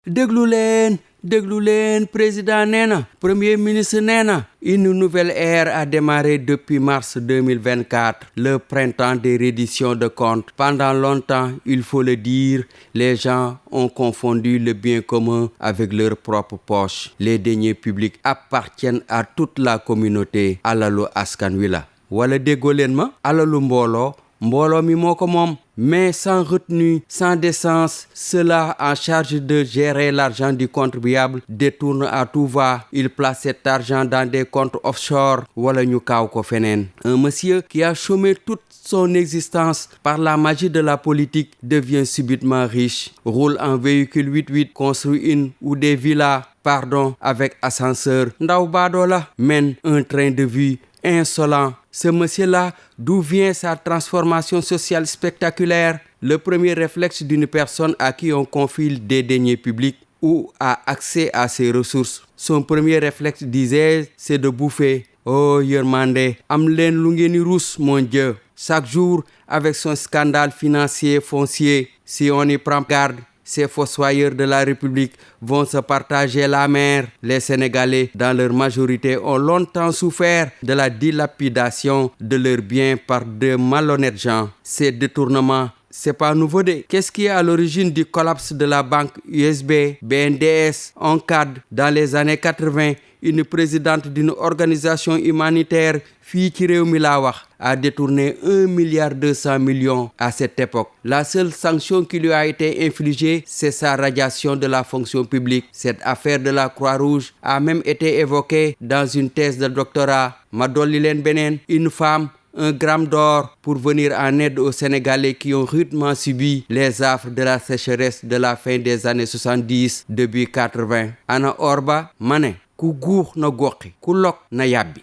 déglu leen président nee na premier ministre nee na une nouvelle ère a démarré depuis mars 2024, le printemps des redditions de comptes. Pendant longtemps, il faut le dire, les gens ont confondu le bien commun avec leur propre poche. Les deniers publics appartiennent à toute la communauté. Alalu askan wi la wala déggoo leen ma alalu mbooloo mi moo ko moom, mais sans retenue, sans décence, ceux-là en charge de gérer l'argent du contribuable détournent à tout va. Ils placent cet argent dans des comptes offshore wala ñu kaaw ko feneen. Un monsieur qui a chômé toute son existence par la magie de la politique devient subitement riche, roule en véhicule 8x8, construit une ou des villas, avec ascenseur. Ndaw baadoola mène un train de vie insolent. Ce monsieur-là, d'où vient sa transformation sociale spectaculaire? Le premier réflexe d'une personne à qui on confie des deniers publics ou a accès à ses ressources. Son premier réflexe, disais-je, c'est de bouffer. Oh yërmande, am leen lu ngeen di rus, mon Dieu. Chaque jour, avec son scandale financier foncier, si on y prend garde, ces fossoyeurs de la République vont se partager la mer. Les Sénégalais, dans leur majorité, ont longtemps souffert de la dilapidation de leurs biens par de malhonnêtes gens. Ces détournements, c'est pas nouveau de. Qu'est-ce qui est à l'origine du collapse de la banque USB, BNDES, ONCAD dans les années 80? Une présidente d'une organisation humanitaire fii ci réew mi laa wax a détourné 1,2 milliard à cette époque. La seule sanction qui lui a été infligée, c'est sa radiation de la fonction publique. Cette affaire de la Croix-Rouge a même été évoquée dans une thèse de doctorat. Ma dolli leen beneen, une femme, 1 gramme d'or pour venir en aide aux Sénégalais qui ont rudement subi les affres de la sécheresse de la fin des années 70, début 80. Ana or ba ma ne ku guux na goqi ku lok na yàbbi.